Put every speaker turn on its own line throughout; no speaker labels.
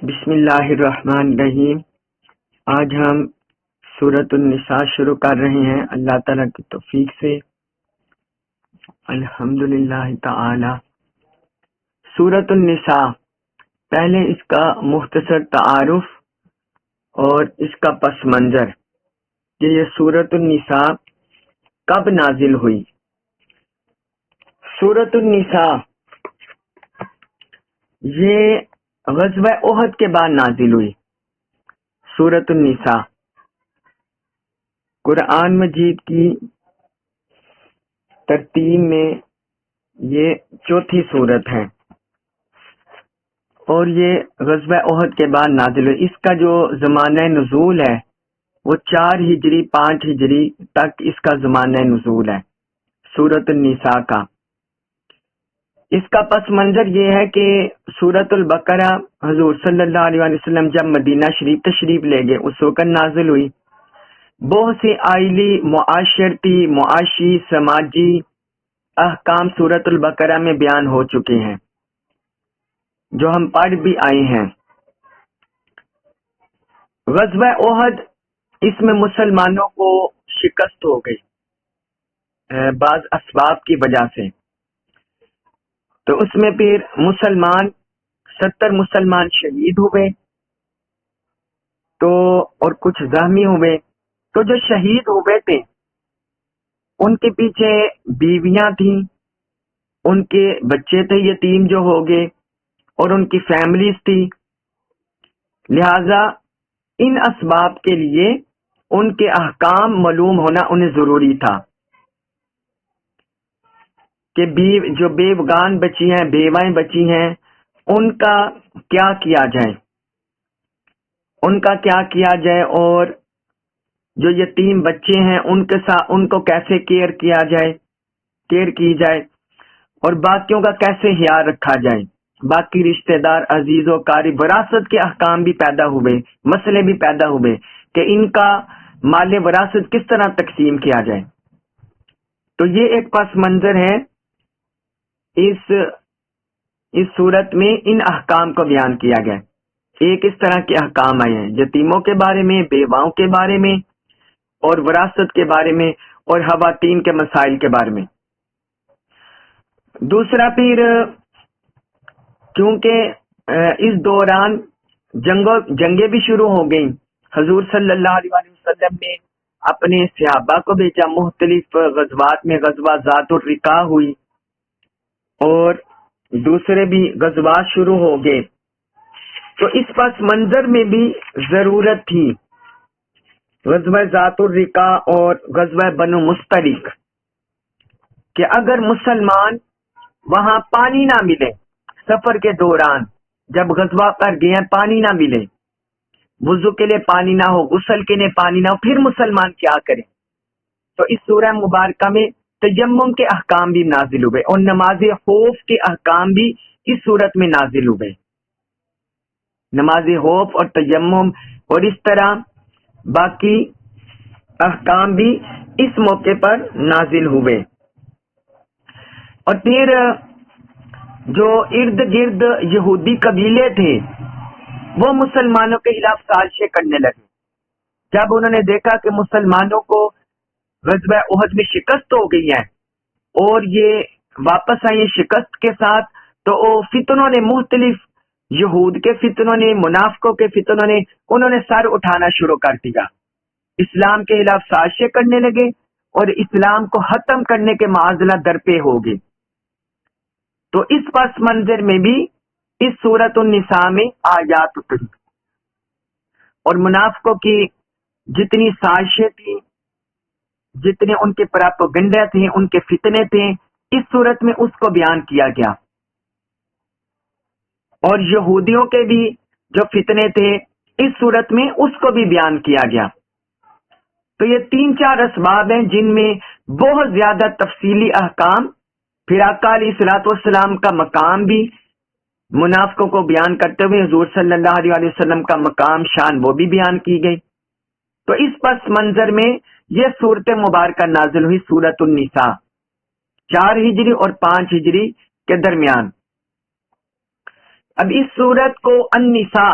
بسم اللہ الرحمن الرحیم۔ آج ہم سورۃ النساء شروع کر رہے ہیں اللہ تعالیٰ کی توفیق سے، الحمدللہ تعالی۔ سورۃ النساء، پہلے اس کا مختصر تعارف اور اس کا پس منظر کہ یہ سورۃ النساء کب نازل ہوئی۔ سورۃ النساء یہ غزوہ احد کے بعد نازل ہوئی۔ سورۃ النساء قرآن مجید کی ترتیب میں یہ چوتھی سورت ہے اور یہ غزوہ احد کے بعد نازل ہوئی۔ اس کا جو زمانہ نزول ہے وہ 4 ہجری 5 ہجری تک اس کا زمانہ نزول ہے سورۃ النساء کا۔ اس کا پس منظر یہ ہے کہ سورۃ البقرہ حضور صلی اللہ علیہ وسلم جب مدینہ شریف تشریف لے گئے اس وقت نازل ہوئی۔ بہت سی آئلی، معاشرتی، معاشی، سماجی احکام سورۃ البقرہ میں بیان ہو چکے ہیں جو ہم پڑھ بھی آئے ہیں۔ غزوہ احد، اس میں مسلمانوں کو شکست ہو گئی بعض اسباب کی وجہ سے، تو اس میں پھر 70 مسلمان شہید ہوئے اور کچھ زخمی ہوئے۔ تو جو شہید ہوئے تھے ان کے پیچھے بیویاں تھیں، ان کے بچے تھے یتیم جو ہو گئے اور ان کی فیملیز تھی، لہذا ان اسباب کے لیے ان کے احکام معلوم ہونا انہیں ضروری تھا کہ جو بیوگان بچی ہیں، بیوائیں بچی ہیں، ان کا کیا کیا جائے اور جو یتیم بچے ہیں ان کے ساتھ ان کو کیسے کیئر کی جائے اور باقیوں کا کیسے خیال رکھا جائے۔ باقی رشتہ دار، عزیز و قریب، وراثت کے احکام بھی پیدا ہوئے، مسئلے بھی پیدا ہوئے کہ ان کا مال وراثت کس طرح تقسیم کیا جائے۔ تو یہ ایک پس منظر ہے اس صورت میں ان احکام کو بیان کیا گیا۔ ایک اس طرح کے احکام آئے ہیں یتیموں کے بارے میں، بیواؤں کے بارے میں اور وراثت کے بارے میں اور خواتین کے مسائل کے بارے میں۔ دوسرا، پھر کیونکہ اس دوران جنگیں بھی شروع ہو گئیں، حضور صلی اللہ علیہ وسلم نے اپنے صحابہ کو بھیجا مختلف غزوات میں، غزوہ ذات الرقاع ہوئی اور دوسرے بھی غزوات شروع ہو گئے۔ تو اس پس منظر میں بھی ضرورت تھی غزوہ ذات الرقاع اور غزوہ بنو مستلق کہ اگر مسلمان وہاں پانی نہ ملے، سفر کے دوران جب غزوہ پر گئے ہیں پانی نہ ملے، وضو کے لیے پانی نہ ہو، غسل کے لیے پانی نہ ہو، پھر مسلمان کیا کریں؟ تو اس سورہ مبارکہ میں تیمم کے احکام بھی نازل ہوئے اور نماز خوف کے احکام بھی اس صورت میں نازل ہوئے۔ نماز خوف اور تیمم اور اس طرح باقی احکام بھی اس موقع پر نازل ہوئے۔ اور پھر جو ارد گرد یہودی قبیلے تھے وہ مسلمانوں کے خلاف سازشیں کرنے لگے۔ جب انہوں نے دیکھا کہ مسلمانوں کو غزوہ احد میں شکست ہو گئی ہے اور یہ واپس آئی شکست کے ساتھ، تو فتنوں نے، مختلف یہود کے فتنوں نے، منافقوں کے فتنوں نے، انہوں نے سر اٹھانا شروع کر دیا، اسلام کے خلاف سازشیں کرنے لگے اور اسلام کو ختم کرنے کے معاذلہ درپے ہو گئے۔ تو اس پس منظر میں بھی اس سورۃ النساء میں آیات اتری اور منافقوں کی جتنی سازشیں تھیں، جتنے ان کے پراپیگنڈا تھے، ان کے فتنے تھے، اس صورت میں اس کو بیان کیا گیا، اور یہودیوں کے بھی جو فتنے تھے اس صورت میں اس کو بھی بیان کیا گیا۔ تو یہ 3-4 اسباب ہیں جن میں بہت زیادہ تفصیلی احکام، پھر آقا علیہ الصلوۃ والسلام کا مقام بھی منافقوں کو بیان کرتے ہوئے حضور صلی اللہ علیہ وسلم کا مقام، شان وہ بھی بیان کی گئی۔ تو اس پس منظر میں یہ صورت مبارکہ نازل ہوئی سورۃ النساء 4 ہجری اور 5 ہجری کے درمیان۔ اب اس صورت کو النساء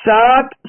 7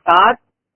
7,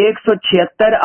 176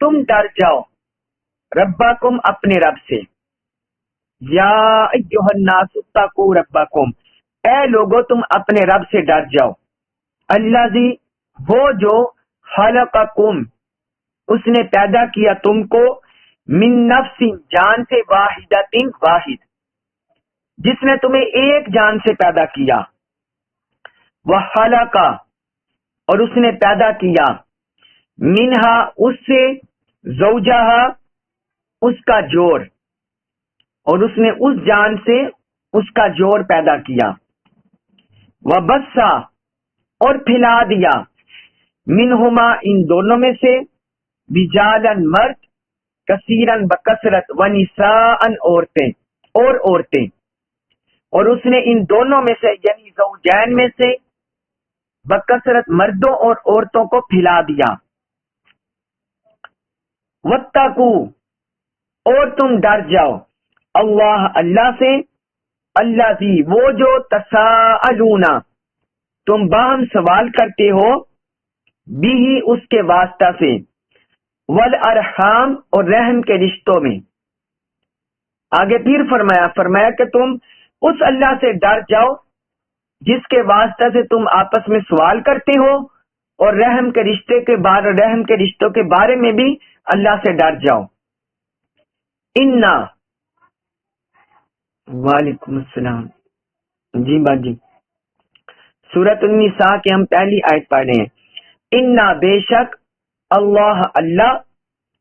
تم ڈر جاؤ ربکم اپنے رب سے، یا ایھا الناس اتقوا ربکم، اے لوگو تم اپنے رب سے ڈر جاؤ، الذی وہ جو خلقکم اس نے پیدا کیا تم کو، من نفس جان سے، واحدۃ واحد جس نے تمہیں ایک جان سے پیدا کیا، وخلق اور اس نے پیدا کیا، منہا اس سے، زوجہا اس کا جوڑ، اور اس نے اس جان سے اس کا جوڑ پیدا کیا، وبثا اور پھیلا دیا، منہما ان دونوں میں سے، رجالاً مرد، کثیراً بکثرت، ونساءً عورتیں اور عورتیں، اور اس نے ان دونوں میں سے یعنی زوجین میں سے بکثرت مردوں اور عورتوں کو پھیلا دیا، واتقوا اور تم ڈر جاؤ، اللہ اللہ سے، الذی وہ جو تساءلون تم باہم سوال کرتے ہو، بھی اس کے واسطہ سے، والارحام اور رحم کے رشتوں میں۔ آگے پھر فرمایا کہ تم اس اللہ سے ڈر جاؤ جس کے واسطہ سے تم آپس میں سوال کرتے ہو، اور رحم کے رشتوں کے بارے میں بھی اللہ سے ڈر جاؤ۔ انا وعلیکم السلام جی باجی، سورۃ النساء کے ہم پہلی آیت پڑھ رہے ہیں۔ انا بے شک، اللہ اللہ،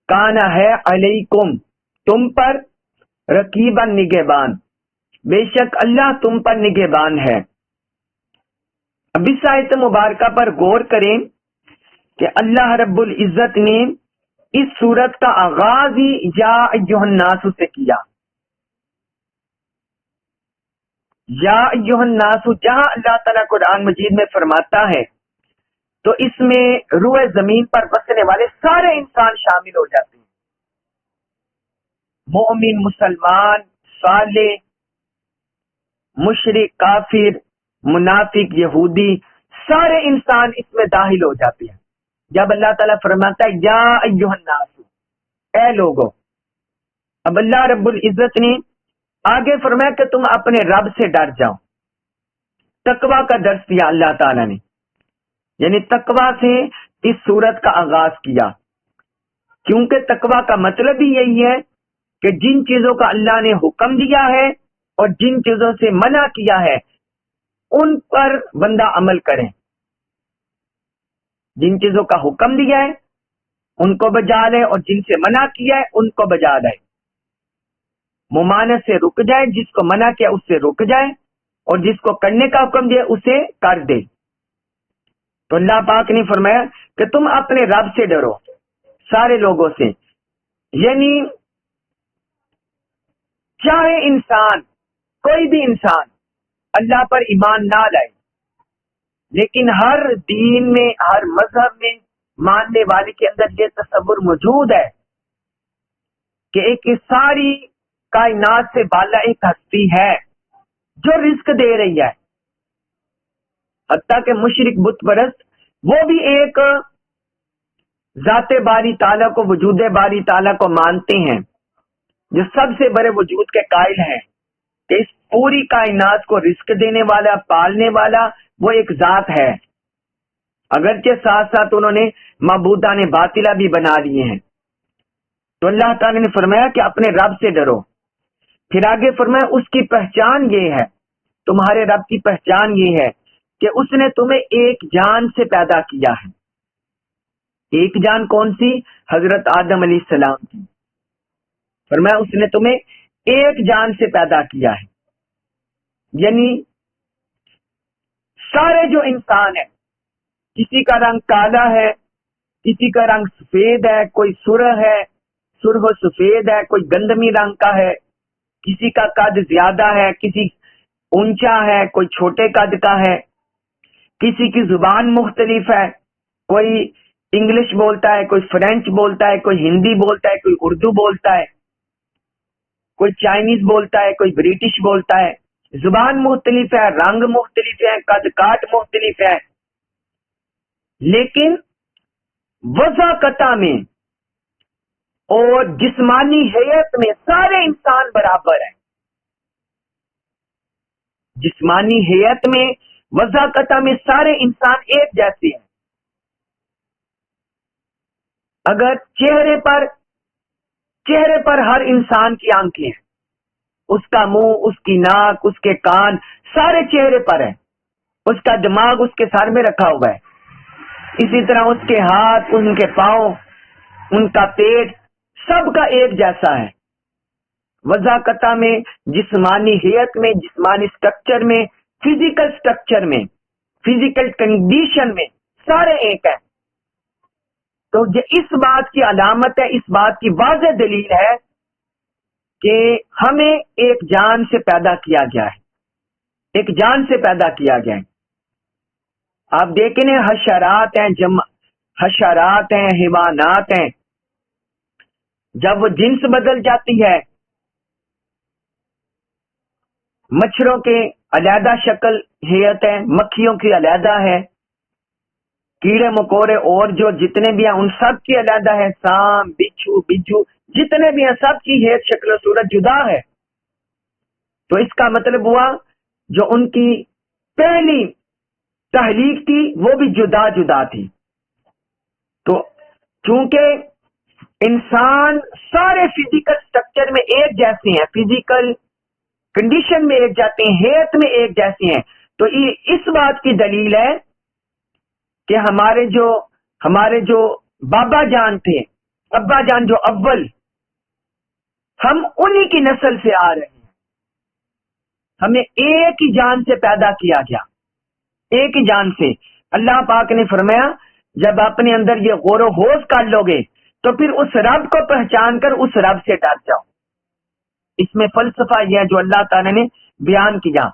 کانا ہے، علیکم تم پر، رقیباً نگہبان، بے شک اللہ تم پر نگہبان ہے۔ اب اس آیت مبارکہ پر غور کریں کہ اللہ رب العزت نے اس سورت کا آغاز ہی یا ایھا الناس سے کیا۔ یا ایھا الناس جہاں اللہ تعالیٰ قرآن مجید میں فرماتا ہے تو اس میں روئے زمین پر بسنے والے سارے انسان شامل ہو جاتے ہیں، مومن، مسلمان، صالح، مشرک، کافر، منافق، یہودی، سارے انسان اس میں داخل ہو جاتے ہیں جب اللہ تعالیٰ فرماتا ہے یا ایھا الناس، اے لوگو۔ اب اللہ رب العزت نے آگے فرمایا کہ تم اپنے رب سے ڈر جاؤ، تقوی کا درس دیا اللہ تعالیٰ نے، یعنی تقوی سے اس سورت کا آغاز کیا، کیونکہ تقوی کا مطلب ہی یہی ہے کہ جن چیزوں کا اللہ نے حکم دیا ہے اور جن چیزوں سے منع کیا ہے ان پر بندہ عمل کرے، جن چیزوں کا حکم دیا ہے ان کو بجا لے اور جن سے منع کیا ہے ان کو بجا لے، ممانعت سے رک جائے، جس کو منع کیا اس سے رک جائے، اور جس کو کرنے کا حکم دیا اسے کر دے۔ تو اللہ پاک نے فرمایا کہ تم اپنے رب سے ڈرو، سارے لوگوں سے، یعنی چاہے انسان، کوئی بھی انسان اللہ پر ایمان نہ لائے، لیکن ہر دین میں، ہر مذہب میں ماننے والے کے اندر یہ تصور موجود ہے کہ ایک ساری کائنات سے بالا ایک ہستی ہے جو رزق دے رہی ہے، حتیٰ کہ مشرک بت پرست وہ بھی ایک ذات باری تعالیٰ کو، وجود باری تعالیٰ کو مانتے ہیں، جو سب سے بڑے وجود کے قائل ہیں کہ اس پوری کائنات کو رزق دینے والا، پالنے والا وہ ایک ذات ہے، اگرچہ ساتھ ساتھ انہوں نے معبودان باطلہ بھی بنا لیے ہیں۔ تو اللہ تعالی نے فرمایا کہ اپنے رب سے ڈرو، پھر آگے فرمایا اس کی پہچان یہ ہے، تمہارے رب کی پہچان یہ ہے کہ اس نے تمہیں ایک جان سے پیدا کیا ہے۔ ایک جان کون سی؟ حضرت آدم علیہ السلام کی۔ فرمایا اس نے تمہیں ایک جان سے پیدا کیا ہے، یعنی سارے جو انسان ہیں، کسی کا رنگ کالا ہے، کسی کا رنگ سفید ہے، کوئی سرخ ہے، سرخ و سفید ہے، کوئی گندمی رنگ کا ہے، کسی کا قد زیادہ ہے، کسی اونچا ہے، کوئی چھوٹے قد کا ہے، کسی کی زبان مختلف ہے، کوئی انگلش بولتا ہے، کوئی فرینچ بولتا ہے، کوئی ہندی بولتا ہے، کوئی اردو بولتا ہے، کوئی چائنیز بولتا ہے، کوئی برٹش بولتا ہے، زبان مختلف ہے، رنگ مختلف ہے، قد کاٹ مختلف ہے، لیکن وضاقتہ میں اور جسمانی حیت میں سارے انسان برابر ہیں. جسمانی حیت میں وضاقتہ میں سارے انسان ایک جیسے ہیں. اگر چہرے پر ہر انسان کی آنکھیں ہیں، اس کا منہ، اس کی ناک، اس کے کان سارے چہرے پر ہیں، اس کا دماغ اس کے سر میں رکھا ہوا ہے، اسی طرح اس کے ہاتھ، ان کے پاؤں، ان کا پیٹ سب کا ایک جیسا ہے. وضاقتہ میں، جسمانی حیت میں، جسمانی سٹرکچر میں، فزیکل سٹرکچر میں، فزیکل کنڈیشن میں سارے ایک ہیں. تو یہ اس بات کی علامت ہے، اس بات کی واضح دلیل ہے کہ ہمیں ایک جان سے پیدا کیا گیا ہے، ایک جان سے پیدا کیا گیا ہے. آپ دیکھیں حشرات ہیں، حشرات ہیں، حیوانات ہیں، جب وہ جنس بدل جاتی ہے، مچھروں کے علیحدہ شکل حیت ہے، مکھیوں کی علیحدہ ہے، کیڑے مکوڑے اور جو جتنے بھی ہیں ان سب کی علیحدہ ہے، سانپ، بچھو جتنے بھی ہیں سب کی حیت، شکل و صورت جدا ہے. تو اس کا مطلب ہوا جو ان کی پہلی تخلیق تھی وہ بھی جدا جدا تھی. تو چونکہ انسان سارے فزیکل سٹرکچر میں ایک جیسے ہیں، فزیکل کنڈیشن میں ایک جاتے ہیں، حیت میں ایک جیسے ہیں، تو یہ اس بات کی دلیل ہے کہ ہمارے جو بابا جان تھے، ابا جان جو اول، ہم انہی کی نسل سے آ رہے ہیں. ہمیں ایک ہی جان سے پیدا کیا گیا، ایک ہی جان سے. اللہ پاک نے فرمایا جب اپنے اندر یہ غور و خوض کر لو گے تو پھر اس رب کو پہچان کر اس رب سے ڈر جاؤ. اس میں فلسفہ یہ ہے جو اللہ تعالی نے بیان کیا.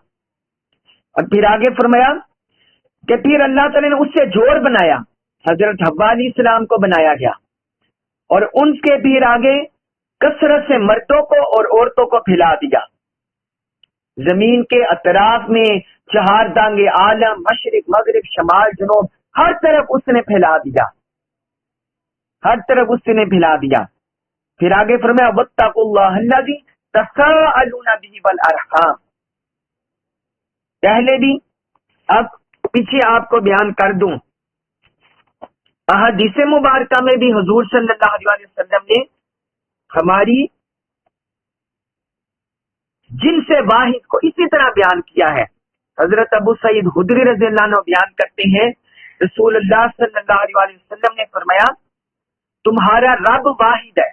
اور پھر آگے فرمایا کہ پھر اللہ تعالی نے اس سے جوڑ بنایا، حضرت حوا علیہ السلام کو بنایا گیا، اور ان کے پھر آگے کثرت سے مردوں کو اور عورتوں کو پھیلا دیا. زمین کے اطراف میں چہار دانگے عالم، مشرق مغرب شمال جنوب، ہر طرف اس نے پھیلا دیا، ہر طرف اس نے پھیلا دیا. پھر آگے فرمایا واتقوا اللہ الذی تساءلون به والارحام. پہلے بھی اب پیچھے آپ کو بیان کر دوں، احادیث مبارکہ میں بھی حضور صلی اللہ علیہ وسلم نے ہماری جن سے واحد کو اسی طرح بیان کیا ہے. حضرت ابو سعید خدری رضی اللہ عنہ بیان کرتے ہیں رسول اللہ صلی اللہ علیہ وسلم نے فرمایا تمہارا رب واحد ہے،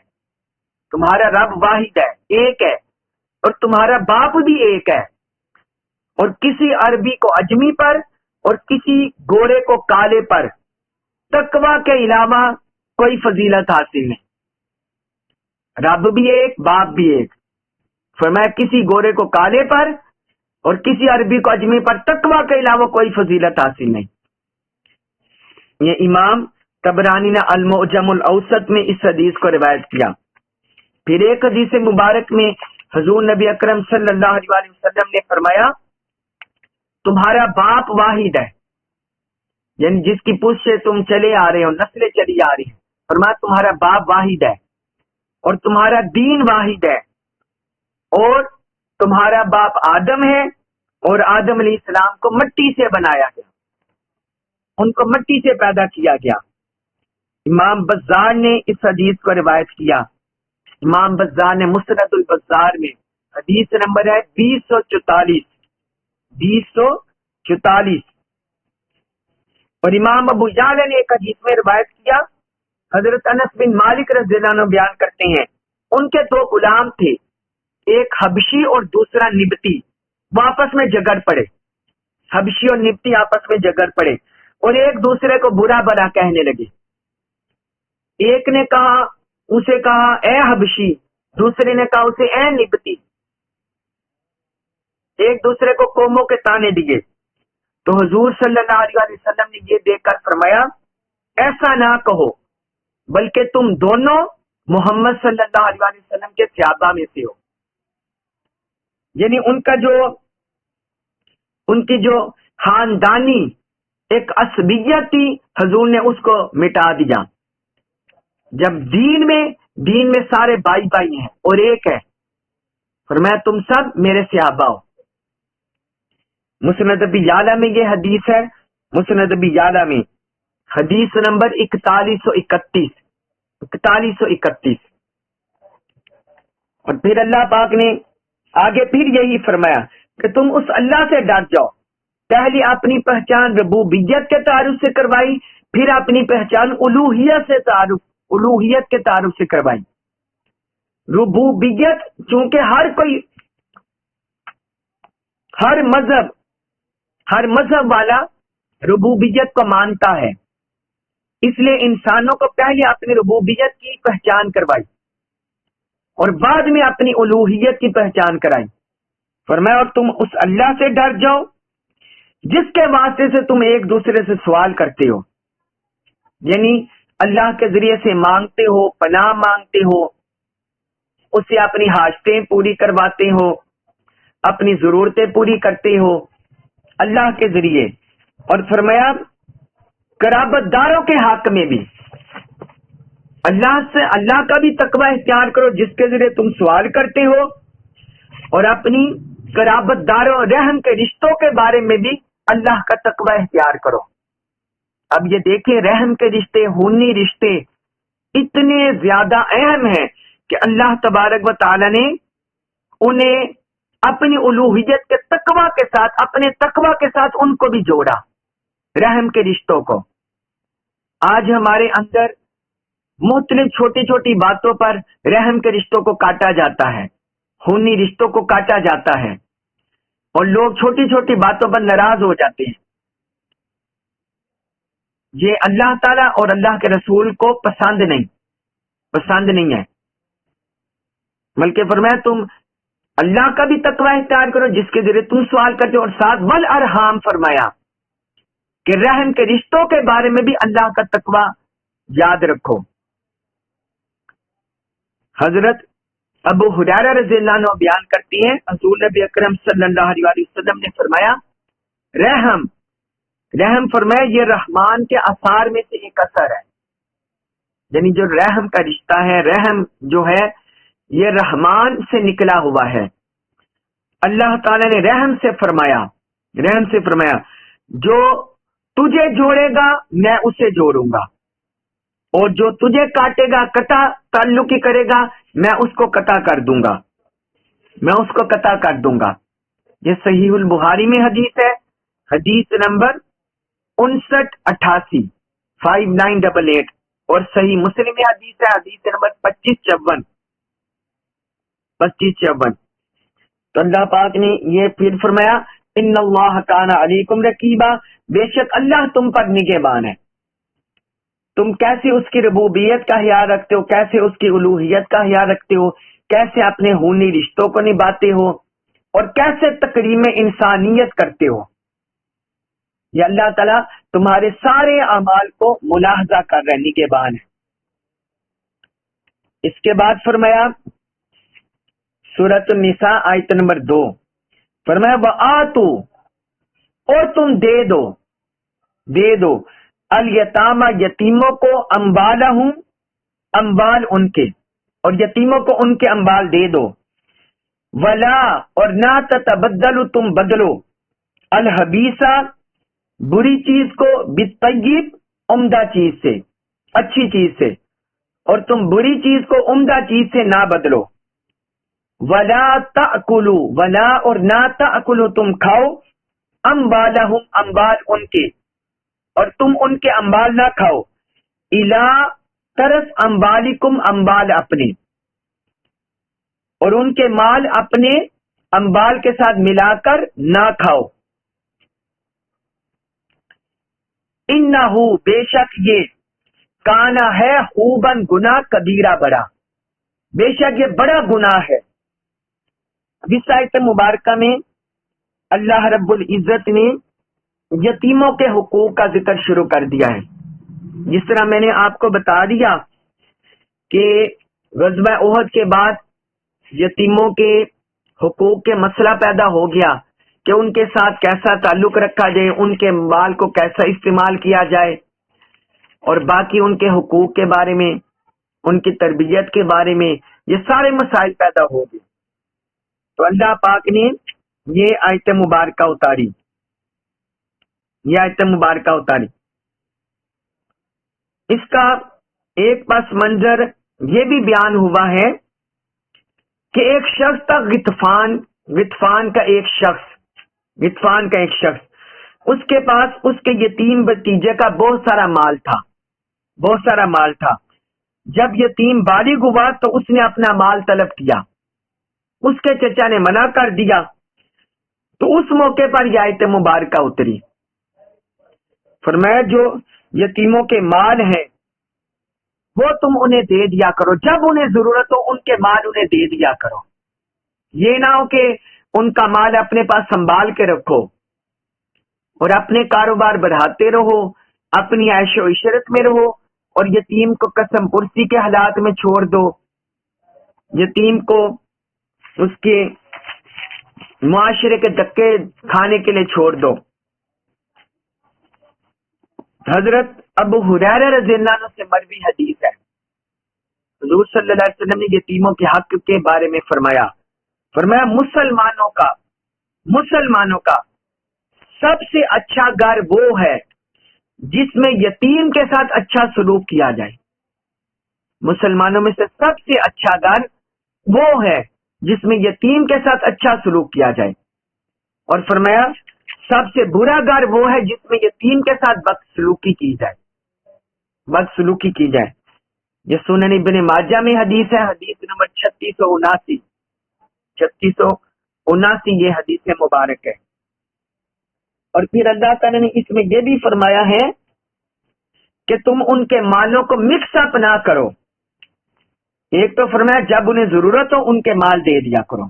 تمہارا رب واحد ہے، ایک ہے، اور تمہارا باپ بھی ایک ہے، اور کسی عربی کو اجمی پر اور کسی گورے کو کالے پر تقوی کے علاوہ کوئی فضیلت حاصل نہیں. رب بھی ایک، باپ بھی ایک. فرمایا کسی گورے کو کالے پر اور کسی عربی کو اجمی پر تقوی کے علاوہ کوئی فضیلت حاصل نہیں. یہ امام طبرانی نے المعجم الاوسط میں اس حدیث کو روایت کیا. پھر ایک حدیث مبارک میں حضور نبی اکرم صلی اللہ علیہ وسلم نے فرمایا تمہارا باپ واحد ہے، یعنی جس کی پوچھ سے تم چلے آ رہے ہو، نسلیں چلی آ رہی ہیں. فرمایا تمہارا باپ واحد ہے اور تمہارا دین واحد ہے، اور تمہارا باپ آدم ہے، اور آدم علیہ السلام کو مٹی سے بنایا گیا، ان کو مٹی سے پیدا کیا گیا. امام بزار نے اس حدیث کو روایت کیا. امام بزار نے مسند البزار میں حدیث نمبر ہے 2044. اور امام ابو یعلا نے ایک حدیث میں روایت کیا، حضرت انس بن مالک رضی اللہ عنہ بیان کرتے ہیں ان کے دو غلام تھے، ایک حبشی اور دوسرا نبتی. وہ آپس میں جھگڑ پڑے، حبشی اور نبتی آپس میں جھگڑ پڑے اور ایک دوسرے کو برا بھلا کہنے لگے. ایک نے اسے کہا اے حبشی، دوسرے نے کہا اسے اے نبتی. ایک دوسرے کو قوموں کے تانے دیے. تو حضور صلی اللہ علیہ وسلم نے یہ دیکھ کر فرمایا ایسا نہ کہو، بلکہ تم دونوں محمد صلی اللہ علیہ وسلم کے صحابہ میں سے ہو. یعنی ان کی جو خاندانی ایک عصبیت تھی، حضور نے اس کو مٹا دیا. جب دین میں دین میں سارے بھائی بھائی ہیں اور ایک ہے، فرمایا تم سب میرے صحابہ ہو۔ مسند ابی یعلا میں یہ حدیث ہے، مسند ابی یعلا میں حدیث نمبر 4131۔ اور پھر اللہ پاک نے آگے پھر یہی فرمایا کہ تم اس اللہ سے ڈر جاؤ۔ پہلے اپنی پہچان ربوبیت کے تعارف سے کروائی، پھر اپنی پہچان الوہیت کے تعارف سے کروائی۔ ربوبیت چونکہ ہر مذہب والا ربوبیت کو مانتا ہے، اس لیے انسانوں کو پہلے اپنی ربوبیت کی پہچان کروائی اور بعد میں اپنی الوہیت کی پہچان کرائی۔ فرمایا اور تم اس اللہ سے ڈر جاؤ جس کے واسطے سے تم ایک دوسرے سے سوال کرتے ہو، یعنی اللہ کے ذریعے سے مانگتے ہو، پناہ مانگتے ہو، اس سے اپنی حاجتیں پوری کرواتے ہو، اپنی ضرورتیں پوری کرتے ہو اللہ کے ذریعے۔ اور فرمایا قرابت داروں کے حق میں بھی اللہ کا بھی تقوی اختیار کرو جس کے ذریعے تم سوال کرتے ہو، اور اپنی قرابت داروں رحم کے رشتوں کے بارے میں بھی اللہ کا تقوی اختیار کرو۔ اب یہ دیکھیں رحم کے رشتے، خونی رشتے اتنے زیادہ اہم ہیں کہ اللہ تبارک و تعالی نے انہیں اپنی الوہیت کے تقوی کے ساتھ، اپنے تقوی کے ساتھ ان کو بھی جوڑا، رحم کے رشتوں کو۔ آج ہمارے اندر مختلف چھوٹی چھوٹی باتوں پر رحم کے رشتوں کو کاٹا جاتا ہے، خونی رشتوں کو کاٹا جاتا ہے، اور لوگ چھوٹی چھوٹی باتوں پر ناراض ہو جاتے ہیں۔ یہ اللہ تعالیٰ اور اللہ کے رسول کو پسند نہیں ہے، بلکہ فرمایا تم اللہ کا بھی تقوی اختیار کرو جس کے ذریعے تم سوال کرتے ہو، اور ساتھ والارحام فرمایا کہ رحم کے رشتوں کے بارے میں بھی اللہ کا تقوی یاد رکھو۔ حضرت ابو ہریرہ رضی اللہ عنہ بیان کرتی ہیں حضور نبی اکرم صلی اللہ علیہ وسلم نے فرمایا رحم فرمایا یہ رحمان کے آثار میں سے ایک اثر ہے، یعنی جو رحم کا رشتہ ہے، رحم جو ہے یہ رحمان سے نکلا ہوا ہے۔ اللہ تعالی نے رحم سے فرمایا جو تجھے جوڑے گا میں اسے جوڑوں گا، اور جو تجھے کاٹے گا، قطع تعلقی کرے گا، میں اس کو قطع کر دوں گا۔ یہ صحیح البخاری میں حدیث ہے، حدیث نمبر 5988 5988، اور صحیح مسلم میں حدیث ہے، حدیث نمبر 2554۔ تو اللہ پاک نے یہ پھر فرمایا ان اللہ کان علیکم رقیبا، بے شک اللہ تم پر نگہبان ہے۔ تم کیسے اس کی ربوبیت کا خیال رکھتے ہو، کیسے اس کی الوہیت کا خیال رکھتے ہو، کیسے اپنے خونی رشتوں کو نبھاتے ہو، اور کیسے تکریم انسانیت کرتے ہو۔ یہ اللہ تعالیٰ تمہارے سارے اعمال کو ملاحظہ کر رہے، نگہبان ہے۔ اس کے بعد فرمایا سورۃ النساء آیت نمبر 2، فرمایا وآتو، اور تم دے دو الیتامى، یتیموں کو، اموالہم، اموال ان کے، اور یتیموں کو ان کے اموال دے دو، ولا، اور نہ تتبدلوا، تم بدلو، الخبیثہ، بری چیز کو، بالطیب، عمدہ چیز سے، اچھی چیز سے، اور تم بری چیز کو عمدہ چیز سے نہ بدلو، ولا تأکلوا، ولا، اور نہ تأکلوا، تم کھاؤ، اموالہم، اموال ان کے، اور تم ان کے اموال نہ کھاؤ، الا، طرف اموالکم، اموال اپنے، اور ان کے مال اپنے اموال کے ساتھ ملا کر نہ کھاؤ، انہو، بے شک یہ، کانا ہے، خوباً، گناہ، کبیرہ، بڑا، بے شک یہ بڑا گناہ ہے۔ اس آیت مبارکہ میں اللہ رب العزت نے یتیموں کے حقوق کا ذکر شروع کر دیا ہے۔ جس طرح میں نے آپ کو بتا دیا کہ غزوہ احد کے بعد یتیموں کے حقوق کے مسئلہ پیدا ہو گیا کہ ان کے ساتھ کیسا تعلق رکھا جائے، ان کے مال کو کیسا استعمال کیا جائے، اور باقی ان کے حقوق کے بارے میں ان کی تربیت کے بارے میں، یہ سارے مسائل پیدا ہو گئے۔ تو اللہ پاک نے یہ آیت مبارکہ اتاری، اس کا ایک پس منظر یہ بھی بیان ہوا ہے کہ ایک شخص تھا غطفان کا ایک شخص، اس کے پاس اس کے یتیم بھتیجے کا بہت سارا مال تھا۔ جب یتیم بالغ ہوا تو اس نے اپنا مال طلب کیا، اس کے چچا نے منع کر دیا، تو اس موقع پر یہ آیت مبارکہ اتری، فرمایا جو یتیموں کے مال ہیں وہ تم انہیں دے دیا کرو، جب انہیں ضرورت ہو ان کے مال انہیں دے دیا کرو، یہ نہ ہو کہ ان کا مال اپنے پاس سنبھال کے رکھو اور اپنے کاروبار بڑھاتے رہو، اپنی عیش و عشرت میں رہو اور یتیم کو قسم پرسی کے حالات میں چھوڑ دو، یتیم کو اس کے معاشرے کے دھکے کھانے کے لیے چھوڑ دو۔ حضرت ابو ہریرہ رضی اللہ عنہ سے مروی حدیث ہے، حضور صلی اللہ علیہ وسلم نے یتیموں کے حق کے بارے میں فرمایا مسلمانوں کا سب سے اچھا گھر وہ ہے جس میں یتیم کے ساتھ اچھا سلوک کیا جائے۔ مسلمانوں میں سے سب سے اچھا گھر وہ ہے جس میں یتیم کے ساتھ اچھا سلوک کیا جائے، اور فرمایا سب سے برا گھر وہ ہے جس میں یتیم کے ساتھ بدسلوکی کی جائے۔ یہ سنن ابن ماجہ میں حدیث ہے، حدیث نمبر 3679 یہ حدیث مبارک ہے۔ اور پھر اللہ تعالیٰ نے اس میں یہ بھی فرمایا ہے کہ تم ان کے مالوں کو مکس اپ نہ کرو، ایک تو فرمایا جب انہیں ضرورت ہو ان کے مال دے دیا کرو،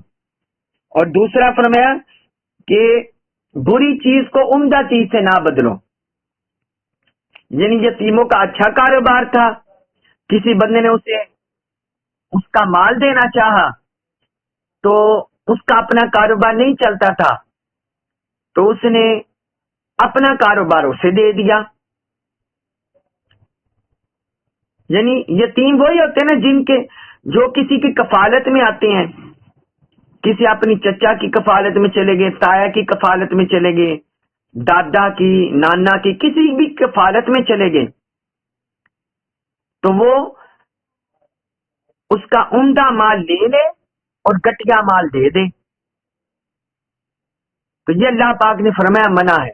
اور دوسرا فرمایا کہ بری چیز کو عمدہ چیز سے نہ بدلو۔ یعنی یتیموں کا اچھا کاروبار تھا، کسی بندے نے اسے اس کا مال دینا چاہا تو اس کا اپنا کاروبار نہیں چلتا تھا، تو اس نے اپنا کاروبار اسے دے دیا۔ یعنی یتیم وہی ہوتے ہیں نا جو کسی کی کفالت میں آتے ہیں، کسی اپنی چچا کی کفالت میں چلے گئے، تایا کی کفالت میں چلے گئے، دادا کی، نانا کی، کسی بھی کفالت میں چلے گئے، تو وہ اس کا عمدہ مال لے لے اور گٹیا مال دے دے، تو یہ اللہ پاک نے فرمایا منع ہے۔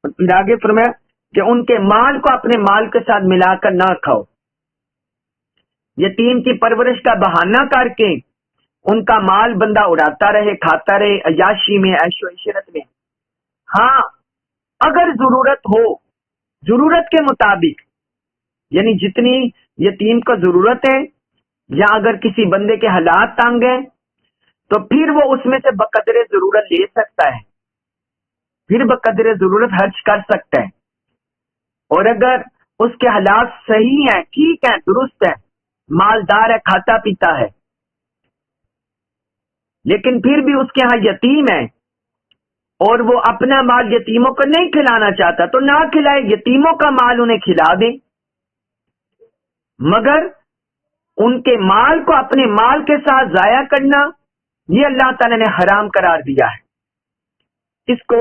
اور پھر آگے فرمایا کہ ان کے مال کو اپنے مال کے ساتھ ملا کر نہ کھاؤ، یتیم کی پرورش کا بہانہ کر کے ان کا مال بندہ اڑاتا رہے، کھاتا رہے، عیاشی میں، عیش و عشرت میں۔ ہاں اگر ضرورت ہو، ضرورت کے مطابق، یعنی جتنی یتیم کو ضرورت ہے، یا اگر کسی بندے کے حالات تنگ ہیں تو پھر وہ اس میں سے بقدر ضرورت لے سکتا ہے، پھر بقدر ضرورت خرچ کر سکتا ہے، اور اگر اس کے حالات صحیح ہیں، ٹھیک ہیں، درست ہے، مالدار ہے، کھاتا پیتا ہے، لیکن پھر بھی اس کے ہاں یتیم ہے اور وہ اپنا مال یتیموں کو نہیں کھلانا چاہتا تو نہ کھلائے، یتیموں کا مال انہیں کھلا دے، مگر ان کے مال کو اپنے مال کے ساتھ ضائع کرنا یہ اللہ تعالی نے حرام قرار دیا ہے۔ اس کو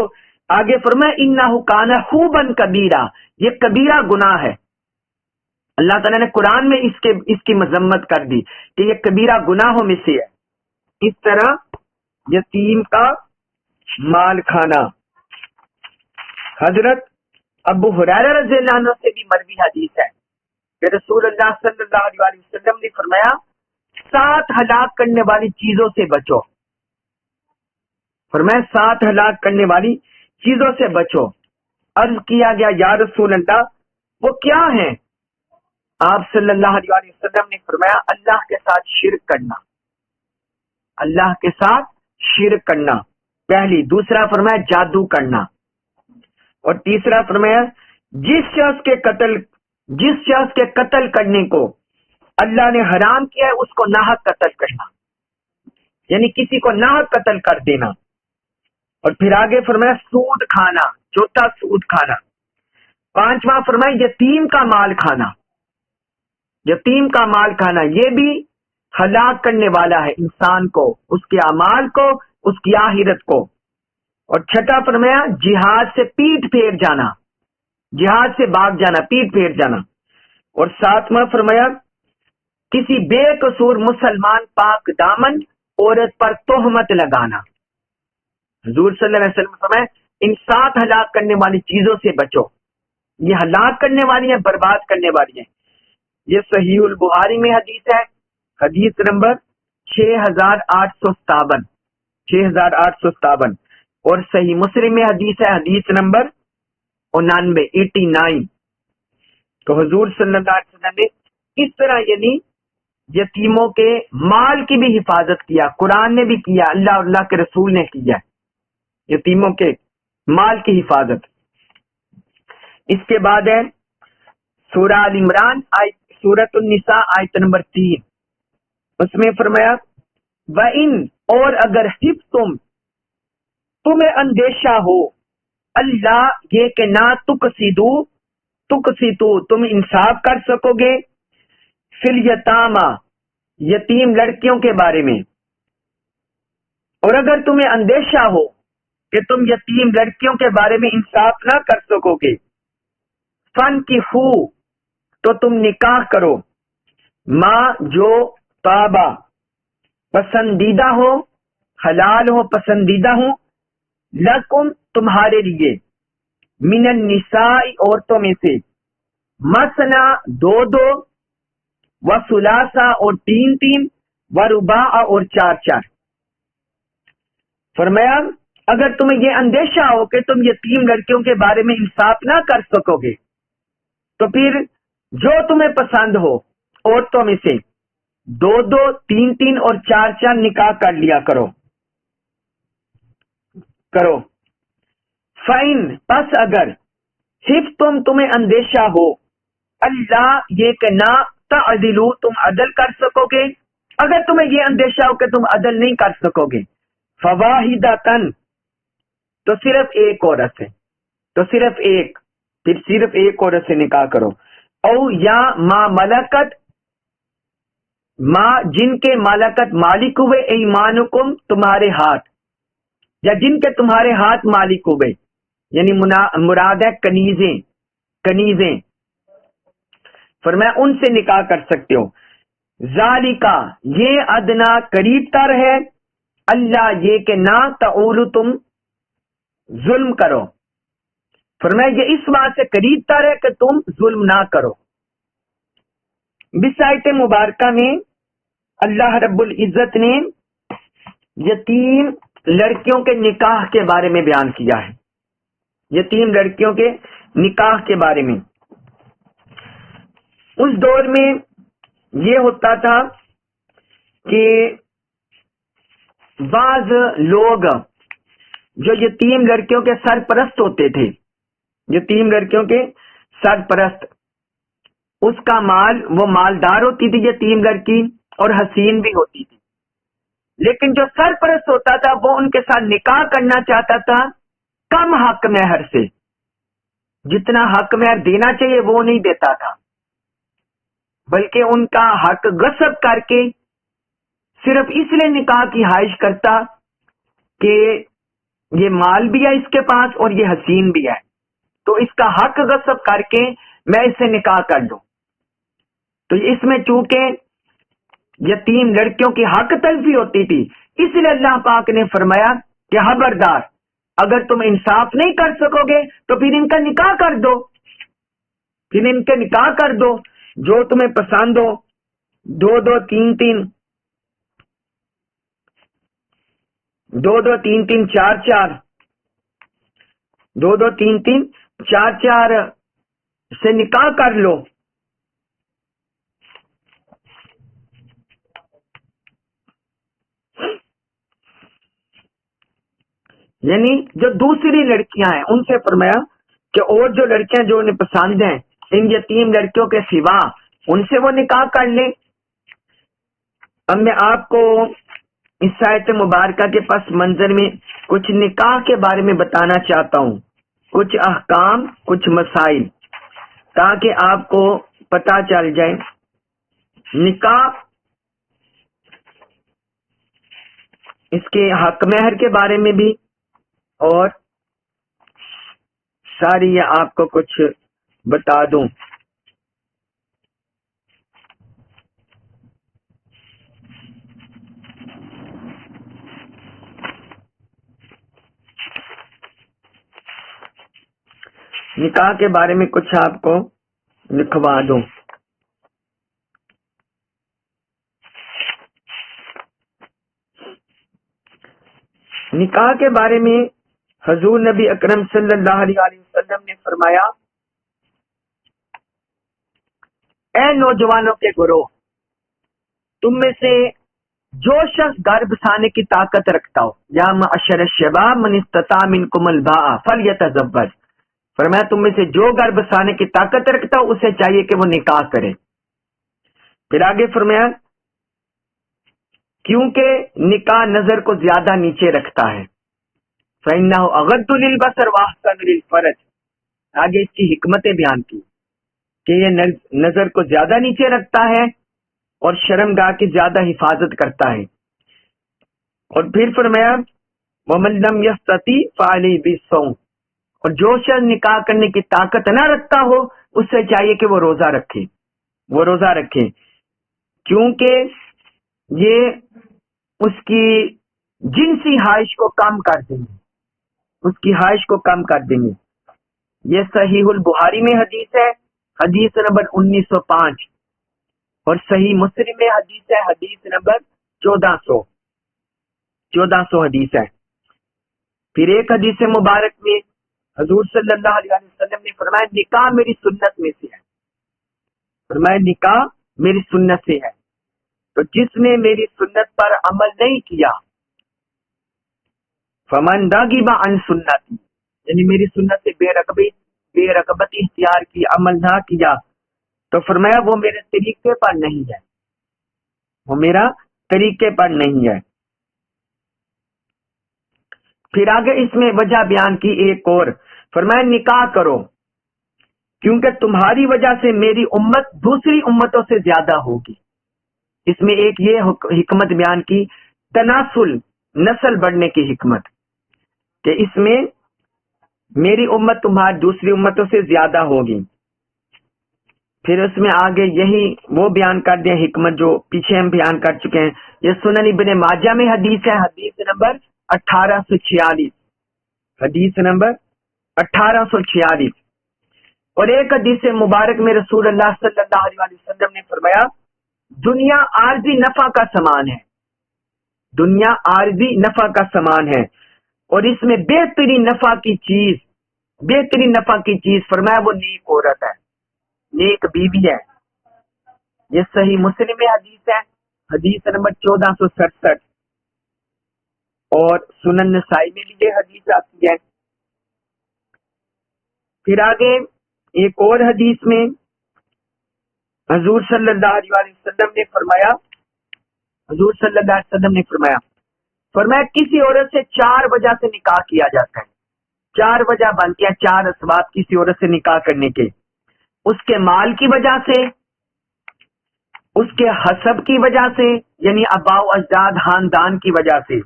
آگے فرمایا انہ کان حوبا کبیرہ، یہ کبیرہ گناہ ہے۔ اللہ تعالیٰ نے قرآن میں اس کی مذمت کر دی کہ یہ کبیرہ گناہوں میں سے ہے، اس طرح یتیم کا مال کھانا۔ حضرت ابو ہریرہ رضی اللہ عنہ سے بھی مروی حدیث ہے کہ رسول اللہ صلی اللہ علیہ وسلم نے فرمایا 7 ہلاک کرنے والی چیزوں سے بچو، فرمایا 7 ہلاک کرنے والی چیزوں سے بچو۔ عرض کیا گیا یا رسول اللہ وہ کیا ہیں؟ آپ صلی اللہ علیہ وسلم نے فرمایا اللہ کے ساتھ شرک کرنا، اللہ کے ساتھ شرک کرنا پہلی، دوسرا فرمایا جادو کرنا، اور تیسرا فرمایا جس شخص کے قتل کرنے کو اللہ نے حرام کیا ہے اس کو ناحق قتل کرنا، یعنی کسی کو ناحق قتل کر دینا، اور پھر آگے فرمایا سود کھانا، چوتھا سود کھانا، پانچواں فرمایا یتیم کا مال کھانا، یتیم کا مال کھانا یہ بھی ہلاک کرنے والا ہے انسان کو، اس کے اعمال کو، اس کی آخرت کو۔ اور چھٹا فرمایا جہاد سے پیٹ پھیر جانا، جہاد سے بھاگ جانا، پیٹ پھیر جانا۔ اور ساتواں فرمایا کسی بے قصور مسلمان پاک دامن عورت پر تہمت لگانا۔ حضور صلی اللہ علیہ وسلم فرمایا ان 7 ہلاک کرنے والی چیزوں سے بچو، یہ ہلاک کرنے والی ہیں، برباد کرنے والی ہیں۔ یہ صحیح البخاری میں حدیث ہے، حدیث نمبر 6857، 6857، اور صحیح مسلم میں حدیث ہے، حدیث نمبر 89۔ تو حضور صلی اللہ علیہ وسلم نے اس طرح یعنی یتیموں کے مال کی بھی حفاظت کیا، قرآن نے بھی کیا، اللہ اور اللہ کے رسول نے کیا یتیموں کے مال کی حفاظت۔ اس کے بعد ہے سورہ آل عمران سورۃ النساء آیت نمبر 3، اس میں فرمایا وَإِن، اور اگر خفتم، تمہیں اندیشہ ہو، اللہ یہ کہ نہ تقسطو، تم انصاف کر سکو گے، فی الیتامى، یتیم لڑکیوں کے بارے میں، اور اگر تمہیں اندیشہ ہو کہ تم یتیم لڑکیوں کے بارے میں انصاف نہ کر سکو گے، فانکحوا، تو تم نکاح کرو، ماں جو طابہ، پسندیدہ ہو، حلال ہو، پسندیدہ ہو، لکم، تمہارے لیے، من النساء، عورتوں میں سے، مثنا، 2 وثلاثہ، اور 3 ورباع، اور 4۔ فرمایا اگر تمہیں یہ اندیشہ ہو کہ تم یتیم لڑکیوں کے بارے میں انصاف نہ کر سکو گے تو پھر جو تمہیں پسند ہو عورتوں میں سے 2، 3 اور 4 نکاح کر لیا کرو۔ فَإِن، پس اگر خفتم، تمہیں اندیشہ ہو، اللہ یہ کہ نہ تعدلوا، تم عدل کر سکو گے، اگر تمہیں یہ اندیشہ ہو کہ تم عدل نہیں کر سکو گے، فواحدۃ، تو صرف ایک عورت ہے، تو صرف ایک، پھر صرف ایک عورت سے نکاح کرو، او یا ما ملکت، ماں جن کے مالکت مالک ہوئے، ایمانکم، تمہارے ہاتھ، یا جن کے تمہارے ہاتھ مالک ہوئے، یعنی مراد ہے کنیزیں، فرمایا ان سے نکاح کر سکتے ہو۔ ذالکا، یہ ادنا، قریب تر ہے، اللہ یہ کہ نہ تعولو، تم ظلم کرو، فرمایا یہ اس بات سے قریب تر ہے کہ تم ظلم نہ کرو۔ اس آیت مبارکہ میں اللہ رب العزت نے یتیم لڑکیوں کے نکاح کے بارے میں بیان کیا ہے، یتیم لڑکیوں کے نکاح کے بارے میں۔ اس دور میں یہ ہوتا تھا کہ بعض لوگ جو یتیم لڑکیوں کے سرپرست ہوتے تھے، یتیم لڑکیوں کے سرپرست، اس کا مال، وہ مالدار ہوتی تھی یتیم لڑکی اور حسین بھی ہوتی تھی، لیکن جو سرپرست ہوتا تھا وہ ان کے ساتھ نکاح کرنا چاہتا تھا کم حق مہر سے، جتنا حق مہر دینا چاہیے وہ نہیں دیتا تھا، بلکہ ان کا حق غصب کر کے صرف اس لیے نکاح کی خواہش کرتا کہ یہ مال بھی ہے اس کے پاس اور یہ حسین بھی ہے، تو اس کا حق غصب کر کے میں اس سے نکاح کر لوں۔ تو اس میں چونکہ یتیم لڑکیوں کی حق تلفی ہوتی تھی، اس لیے اللہ پاک نے فرمایا کہ خبردار، اگر تم انصاف نہیں کر سکو گے تو پھر ان کا نکاح کر دو، پھر ان کے نکاح کر دو جو تمہیں پسند ہو، 2، 3، 4، 2، 3، 4 سے نکاح کر لو۔ یعنی جو دوسری لڑکیاں ہیں ان سے فرمایا کہ اور جو لڑکیاں جو انہیں پسند ہیں ان یتیم لڑکیوں کے سوا ان سے وہ نکاح کر لیں۔ اب میں آپ کو اس آیت مبارکہ کے پس منظر میں کچھ نکاح کے بارے میں بتانا چاہتا ہوں، کچھ احکام، کچھ مسائل، تاکہ آپ کو پتہ چل جائے نکاح اس کے حق مہر کے بارے میں بھی، اور ساری یہ آپ کو کچھ بتا دوں۔ نکاح کے بارے میں کچھ آپ کو لکھوا دوں۔ نکاح کے بارے میں حضور نبی اکرم صلی اللہ علیہ وسلم نے فرمایا، اے نوجوانوں کے گروہ، تم میں سے جو شخص گھر بسانے کی طاقت رکھتا ہو، یا معشر الشباب من استطاع منکم الباء فلیتزوج، فرمایا تم میں سے جو گھر بسانے کی طاقت رکھتا ہو اسے چاہیے کہ وہ نکاح کرے۔ پھر آگے فرمایا کیونکہ نکاح نظر کو زیادہ نیچے رکھتا ہے، فإنه اغض للبصر واحسن للفرج، آگے اس کی حکمتیں بیان کی کہ یہ نظر کو زیادہ نیچے رکھتا ہے اور شرمگاہ کی زیادہ حفاظت کرتا ہے۔ اور پھر فرمایا ومن لم یستطع فعلیہ بالصوم، اور جو شخص نکاح کرنے کی طاقت نہ رکھتا ہو اس سے چاہیے کہ وہ روزہ رکھے، کیونکہ یہ اس کی جنسی خواہش کو کم کر دیں گے، یہ صحیح البخاری میں حدیث ہے، حدیث نمبر 1905، اور صحیح مسلم میں حدیث ہے، حدیث نمبر 1400 حدیث ہے۔ پھر ایک حدیث مبارک میں حضور صلی اللہ علیہ وسلم نے فرمایا نکاح میری سنت میں سے ہے، تو جس نے میری سنت پر عمل نہیں کیا، فمن راغب عن سنتی، یعنی میری سنت سے بے رغبتی اختیار کی، عمل نہ کیا، تو فرمایا وہ میرے طریقے پر نہیں ہے، پھر آگے اس میں وجہ بیان کی ایک اور، فرمایا نکاح کرو کیونکہ تمہاری وجہ سے میری امت دوسری امتوں سے زیادہ ہوگی۔ اس میں ایک یہ حکمت بیان کی، تناسل، نسل بڑھنے کی حکمت، کہ اس میں میری امت تمہاری دوسری امتوں سے زیادہ ہوگی۔ پھر اس میں آگے یہی وہ بیان کر دیا حکمت جو پیچھے ہم بیان کر چکے ہیں۔ یہ سنن ابن ماجہ میں حدیث ہے، حدیث نمبر 1846، حدیث نمبر 1846۔ اور ایک حدیث مبارک میں رسول اللہ صلی اللہ علیہ وسلم نے فرمایا دنیا عارضی نفع کا سامان ہے، اور اس میں بہترین نفع کی چیز فرمایا وہ نیک عورت ہے، نیک بیوی ہے۔ یہ صحیح مسلم میں حدیث ہے، حدیث نمبر 1467، اور سنن نسائی میں بھی یہ حدیث آتی ہے۔ پھر آگے ایک اور حدیث میں حضور صلی اللہ علیہ وسلم نے فرمایا کسی عورت سے 4 وجہ سے نکاح کیا جاتا ہے، 4 وجہ بنتی ہے، 4 اسباب کسی عورت سے نکاح کرنے کے، اس کے مال کی وجہ سے، اس کے حسب کی وجہ سے، یعنی آباء و اجداد خاندان کی وجہ سے،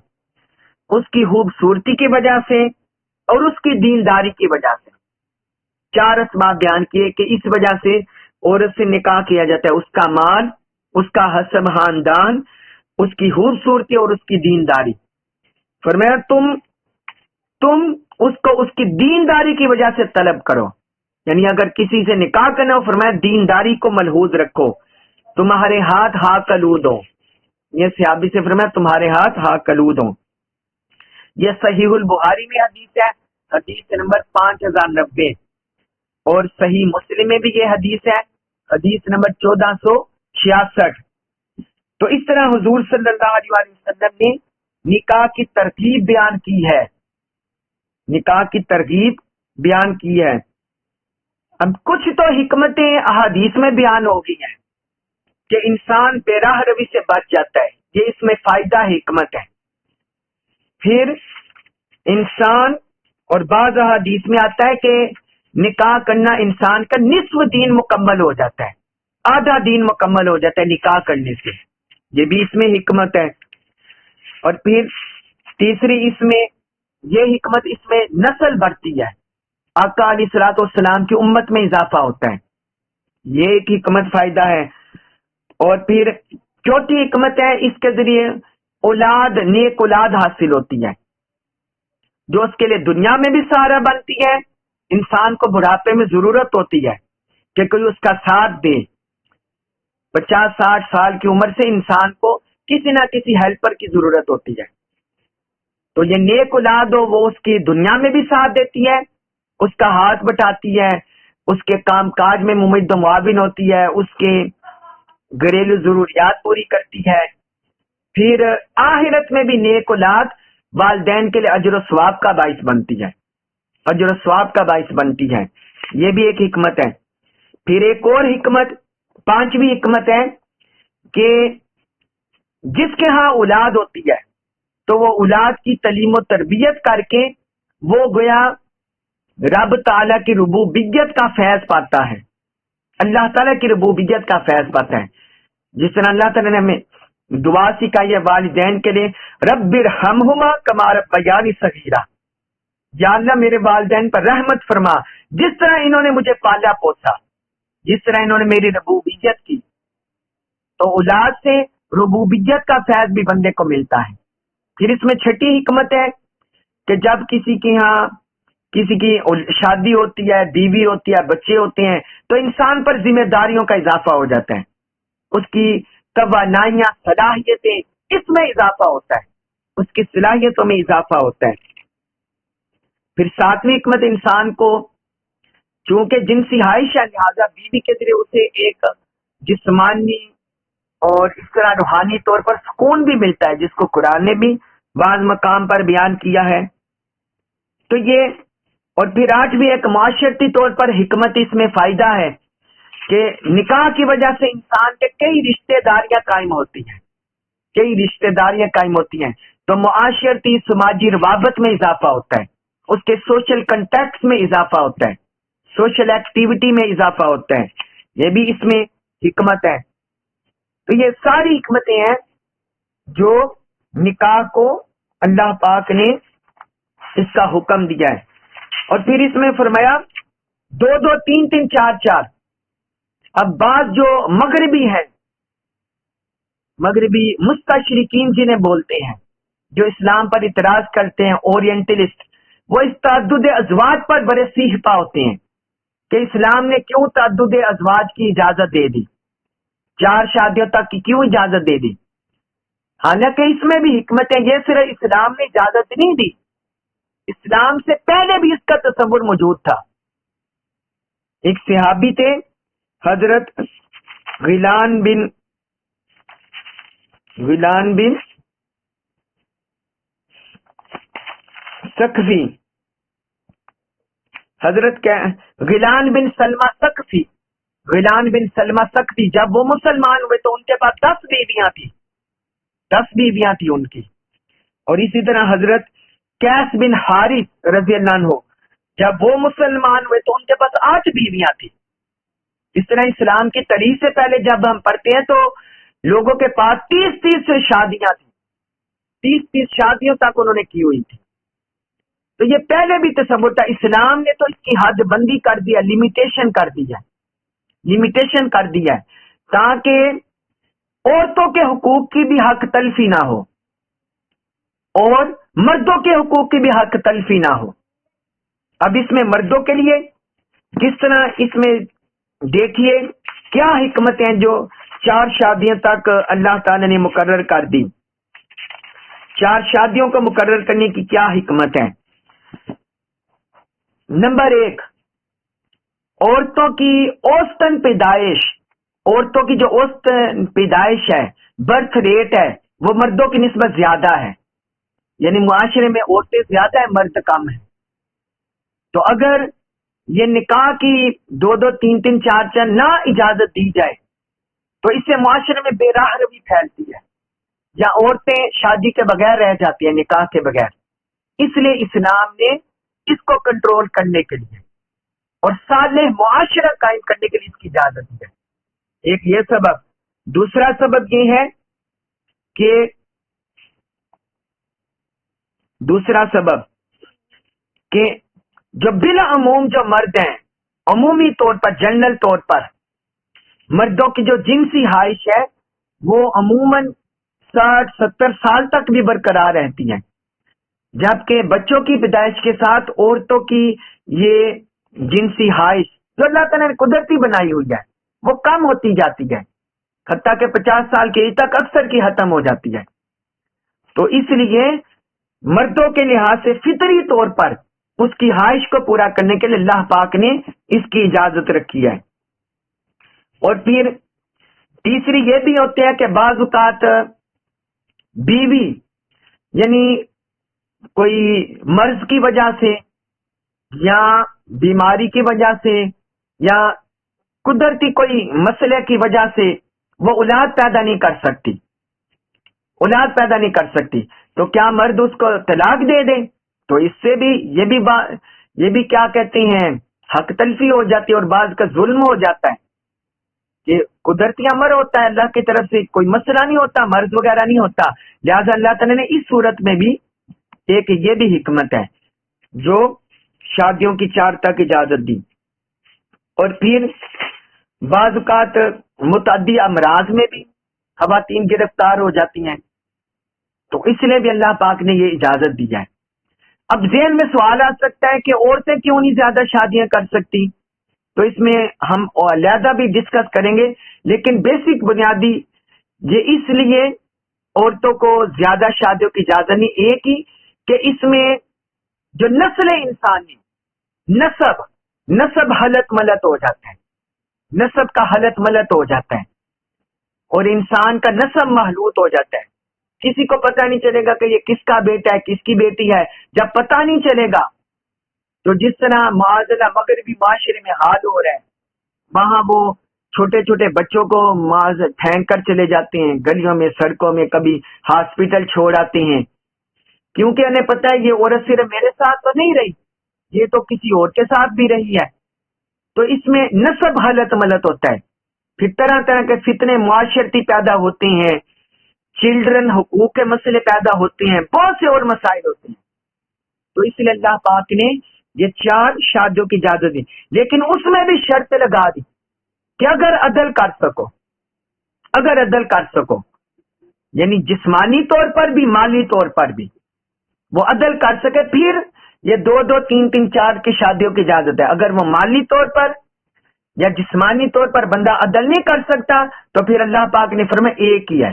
اس کی خوبصورتی کی وجہ سے، اور اس کی دینداری کی وجہ سے۔ 4 اسباب بیان کیے کہ اس وجہ سے عورت سے نکاح کیا جاتا ہے، اس کا مال، اس کا حسب خاندان، اس کی خوبصورتی اور اس کی دینداری۔ فرمایا تم اس کو اس کی دینداری کی وجہ سے طلب کرو، یعنی اگر کسی سے نکاح کرنا ہو فرمایا دینداری کو ملحوظ رکھو، تمہارے ہاتھ کلود ہوں، یہ صحابی سے فرمایا تمہارے ہاتھ کلود ہوں۔ یہ صحیح البخاری میں حدیث ہے، حدیث نمبر 5090، اور صحیح مسلم میں بھی یہ حدیث ہے، حدیث نمبر 1466۔ تو اس طرح حضور صلی اللہ علیہ وسلم نے نکاح کی ترتیب بیان کی ہے۔ اب کچھ تو حکمتیں احادیث میں بیان ہو گئی ہیں کہ انسان بے راہ روی سے بچ جاتا ہے، یہ اس میں فائدہ حکمت ہے۔ پھر انسان، اور بعض احادیث میں آتا ہے کہ نکاح کرنا انسان کا نصف دین مکمل ہو جاتا ہے، آدھا دین مکمل ہو جاتا ہے نکاح کرنے سے، یہ بھی اس میں حکمت ہے۔ اور پھر تیسری اس میں یہ حکمت، اس میں نسل بڑھتی ہے، آقا علیہ الصلوۃ والسلام کی امت میں اضافہ ہوتا ہے، یہ ایک حکمت فائدہ ہے۔ اور پھر چوتھی حکمت ہے، اس کے ذریعے اولاد، نیک اولاد حاصل ہوتی ہے، جو اس کے لیے دنیا میں بھی سہارا بنتی ہے، انسان کو بڑھاپے میں ضرورت ہوتی ہے کہ کوئی اس کا ساتھ دے۔ 50-60 سال کی عمر سے انسان کو کسی نہ کسی ہیلپر کی ضرورت ہوتی ہے، تو یہ نیک اولاد ہو، وہ اس کی دنیا میں بھی ساتھ دیتی ہے، اس کا ہاتھ بٹاتی ہے، اس کے کام کاج میں ممد و معاون ہوتی ہے، اس کے گھریلو ضروریات پوری کرتی ہے۔ پھر آخرت میں بھی نیک اولاد والدین کے لیے اجر و ثواب کا باعث بنتی ہے، اجر و ثواب کا باعث بنتی ہے، یہ بھی ایک حکمت ہے۔ پھر ایک اور حکمت، پانچویں حکمت ہے کہ جس کے ہاں اولاد ہوتی ہے تو وہ اولاد کی تعلیم و تربیت کر کے وہ گویا رب تعالیٰ کی ربوبیت کا فیض پاتا ہے، اللہ تعالیٰ کی ربوبیت کا فیض پاتا ہے۔ جس طرح اللہ تعالیٰ نے ہمیں دعا سکھائی ہے والدین کے لیے، رب ارحمہما کما ربیانی صغیرا، یا اللہ میرے والدین پر رحمت فرما، جس طرح انہوں نے مجھے پالا پوسا، جس طرح انہوں نے میری ربوبیت کی۔ تو اولاد سے ربوبیت کا فیض بھی بندے کو ملتا ہے۔ پھر اس میں چھٹی حکمت ہے کہ جب کسی کے ہاں کسی کی شادی ہوتی ہے، بیوی ہوتی ہے، بچے ہوتے ہیں، تو انسان پر ذمہ داریوں کا اضافہ ہو جاتا ہے، اس کی توانائیاں، صلاحیتیں، اس میں اضافہ ہوتا ہے، اس کی صلاحیتوں میں اضافہ ہوتا ہے۔ پھر ساتویں حکمت، انسان کو چونکہ جنسی خواہش ہے، لہٰذا بیوی کے ذریعے اسے ایک جسمانی اور اس طرح روحانی طور پر سکون بھی ملتا ہے، جس کو قرآن نے بھی بعض مقام پر بیان کیا ہے۔ تو یہ، اور پھر آج بھی ایک معاشرتی طور پر حکمت اس میں فائدہ ہے کہ نکاح کی وجہ سے انسان کے کئی رشتہ داریاں قائم ہوتی ہیں، کئی رشتہ داریاں قائم ہوتی ہیں، تو معاشرتی سماجی روابط میں اضافہ ہوتا ہے، اس کے سوشل کنٹیکٹ میں اضافہ ہوتا ہے، سوشل ایکٹیویٹی میں اضافہ ہوتا ہے، یہ بھی اس میں حکمت ہے۔ تو یہ ساری حکمتیں ہیں جو نکاح کو اللہ پاک نے اس کا حکم دیا ہے۔ اور پھر اس میں فرمایا 2-2 3-3 4-4۔ اب بعض جو مغربی ہیں، مغربی مستشرقین جنہیں بولتے ہیں، جو اسلام پر اعتراض کرتے ہیں، اورینٹلسٹ، وہ اس تعدد ازواج پر بڑے سیہپا ہوتے ہیں کہ اسلام نے کیوں تعدد ازواج کی اجازت دے دی، 4 شادیوں تک کی کیوں اجازت دے دی۔ حالانکہ اس میں بھی حکمت ہے، یہ صرف اسلام نے اجازت نہیں دی، اسلام سے پہلے بھی اس کا تصور موجود تھا۔ ایک صحابی تھے حضرت غیلان بن سقفی، حضرت غیلان بن سلمہ سقفی، غیلان بن سلمہ سقفی، جب وہ مسلمان ہوئے تو ان کے پاس 10 بیویاں تھیں، 10 بیویاں تھیں ان کی۔ اور اسی طرح حضرت قیس بن حارث رضی اللہ عنہ، جب وہ مسلمان ہوئے تو ان کے پاس 8 بیویاں تھیں۔ اس طرح اسلام کی تاریخ سے پہلے جب ہم پڑھتے ہیں تو لوگوں کے پاس 30 شادیاں تھیں، 30 شادیوں تک انہوں نے کی ہوئی تھی۔ تو یہ پہلے بھی تصور تھا، اسلام نے تو اس کی حد بندی کر دیا، لمیٹیشن کر دیا، لمیٹیشن کر دیا ہے تاکہ عورتوں کے حقوق کی بھی حق تلفی نہ ہو اور مردوں کے حقوق کی بھی حق تلفی نہ ہو۔ اب اس میں مردوں کے لیے کس طرح، اس میں دیکھیے کیا حکمتیں جو 4 شادیوں تک اللہ تعالی نے مقرر کر دی، 4 شادیوں کو مقرر کرنے کی کیا حکمت ہے۔ نمبر 1، عورتوں کی اوسطن پیدائش، عورتوں کی جو اوسطن پیدائش ہے، برتھ ریٹ ہے، وہ مردوں کی نسبت زیادہ ہے، یعنی معاشرے میں عورتیں زیادہ ہیں، مرد کم ہیں۔ تو اگر یہ نکاح کی 2-2 3-3 4-4 نہ اجازت دی جائے تو اس سے معاشرے میں بے راہ روی پھیلتی ہے، یا عورتیں شادی کے بغیر رہ جاتی ہیں، نکاح کے بغیر۔ اس لیے اسلام نے اس کو کنٹرول کرنے کے لیے اور صالح معاشرہ قائم کرنے کے لیے اس کی اجازت دی ہے۔ ایک یہ سبب. دوسرا سبب یہ ہے کہ جو بالعموم جو مرد ہیں، عمومی طور پر، جنرل طور پر مردوں کی جو جنسی خواہش ہے وہ عموماً 60-70 سال تک بھی برقرار رہتی ہے، جبکہ بچوں کی پیدائش کے ساتھ عورتوں کی یہ جنسی خواہش جو اللہ تعالیٰ نے قدرتی بنائی ہوئی ہے وہ کم ہوتی جاتی ہے، حتیٰ کہ 50 سال کی ایج تک اکثر کی ختم ہو جاتی ہے. تو اس لیے مردوں کے لحاظ سے فطری طور پر اس کی خواہش کو پورا کرنے کے لیے اللہ پاک نے اس کی اجازت رکھی ہے. اور پھر تیسری یہ بھی ہوتے ہیں کہ بعض اوقات بیوی یعنی کوئی مرض کی وجہ سے یا بیماری کی وجہ سے یا قدرتی کوئی مسئلے کی وجہ سے وہ اولاد پیدا نہیں کر سکتی، تو کیا مرد اس کو طلاق دے دیں؟ تو اس سے بھی یہ بھی کیا کہتے ہیں، حق تلفی ہو جاتی ہے اور بعض کا ظلم ہو جاتا ہے کہ قدرتی امر ہوتا ہے، اللہ کی طرف سے کوئی مسئلہ نہیں ہوتا، مرض وغیرہ نہیں ہوتا. لہذا اللہ تعالیٰ نے اس صورت میں بھی ایک یہ بھی حکمت ہے جو شادیوں کی 4 تک اجازت دی. اور پھر بعض اوقات متعدی امراض میں بھی خواتین گرفتار ہو جاتی ہیں، تو اس لیے بھی اللہ پاک نے یہ اجازت دی ہے. اب ذہن میں سوال آ سکتا ہے کہ عورتیں کیوں نہیں زیادہ شادیاں کر سکتی؟ تو اس میں ہم علیحدہ بھی ڈسکس کریں گے، لیکن بیسک بنیادی یہ اس لیے عورتوں کو زیادہ شادیوں کی اجازت نہیں، ایک ہی کہ اس میں جو نسل انسانی نسب حلت ملت ہو جاتا ہے، نسب کا حلت ملت ہو جاتا ہے اور انسان کا نسب محلوط ہو جاتا ہے. کسی کو پتہ نہیں چلے گا کہ یہ کس کا بیٹا ہے کس کی بیٹی ہے. جب پتہ نہیں چلے گا تو جس طرح معاذاللہ مغربی معاشرے میں حال ہو رہا ہے، وہاں وہ چھوٹے چھوٹے بچوں کو پھینک کر چلے جاتے ہیں گلیوں میں، سڑکوں میں، کبھی ہاسپٹل چھوڑ آتے ہیں، کیونکہ انہیں پتہ ہے یہ عورت صرف میرے ساتھ تو نہیں رہی، یہ تو کسی اور کے ساتھ بھی رہی ہے. تو اس میں نسب حلت ملت ہوتا ہے، پھر طرح طرح کے فتنے معاشرتی پیدا ہوتے ہیں، چلڈرن حقوق کے مسئلے پیدا ہوتے ہیں، بہت سے اور مسائل ہوتے ہیں. تو اس لیے اللہ پاک نے یہ 4 شادیوں کی اجازت دی، لیکن اس میں بھی شرط لگا دی کہ اگر عدل کر سکو یعنی جسمانی طور پر بھی مالی طور پر بھی وہ عدل کر سکے، پھر یہ 2-2 3-3 4 کی شادیوں کی اجازت ہے. اگر وہ مالی طور پر یا جسمانی طور پر بندہ عدل نہیں کر سکتا تو پھر اللہ پاک نے فرمایا ایک ہی ہے،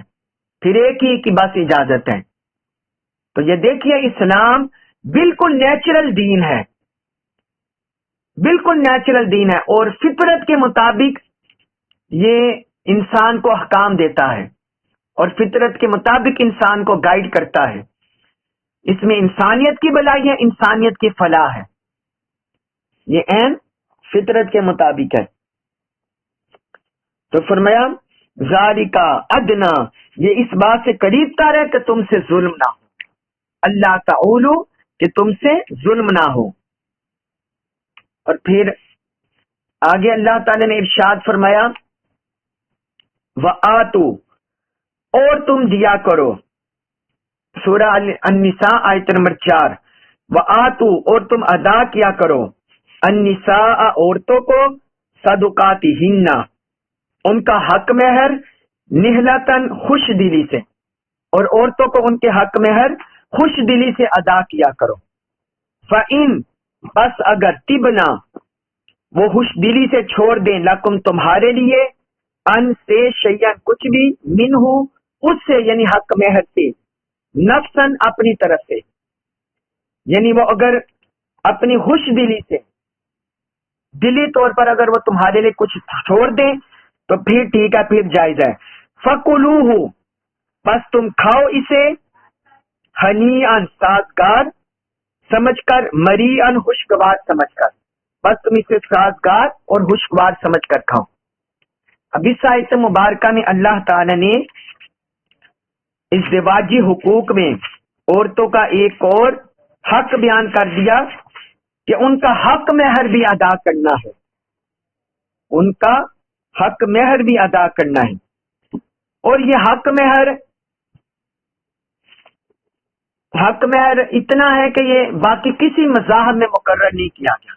پھر ایک ہی کی بس اجازت ہے. تو یہ دیکھیے اسلام بالکل نیچرل دین ہے، بالکل نیچرل دین ہے اور فطرت کے مطابق یہ انسان کو احکام دیتا ہے اور فطرت کے مطابق انسان کو گائیڈ کرتا ہے. اس میں انسانیت کی بھلائی ہے، انسانیت کی فلاح ہے، یہ عین فطرت کے مطابق ہے. تو فرمایا ذالکا ادنا، یہ اس بات سے قریب تر ہے کہ تم سے ظلم نہ ہو، اللہ تعالی کہ تم سے ظلم نہ ہو. اور پھر آگے اللہ تعالی نے ارشاد فرمایا وآتو، اور تم دیا کرو، سورہ النساء آیت نمبر 4، وآتو، اور تم ادا کیا کرو، النساء، عورتوں کو، صدقاتہن، ان کا حق مہر، نہلتن، خوش دلی سے، اور عورتوں کو ان کے حق مہر خوش دلی سے ادا کیا کرو. فَإِن، بس اگر تبنا، وہ خوش دلی سے چھوڑ دیں، لکم تمہارے لیے، ان سے شیئن کچھ بھی، منہ اس سے یعنی حق مہر سے، نفسن اپنی طرف سے، یعنی وہ اگر اپنی خوش دلی سے دلی طور پر اگر وہ تمہارے لیے کچھ چھوڑ دیں تو پھر ٹھیک ہے، پھر جائز ہے. فَكُلُوهُ، بس تم کھاؤ اسے، ہنیئن، سازگار سمجھ کر، مریئن، خوشگوار سمجھ کر، بس تم اسے سازگار اور خوشگوار سمجھ کر کھاؤ. اب اس آیت مبارکہ میں اللہ تعالی نے ازدواجی حقوق میں عورتوں کا ایک اور حق بیان کر دیا کہ ان کا حق مہر بھی ادا کرنا ہے، ان کا حق مہر بھی ادا کرنا ہے. اور یہ حق مہر اتنا ہے کہ یہ باقی کسی مذاہب میں مقرر نہیں کیا گیا.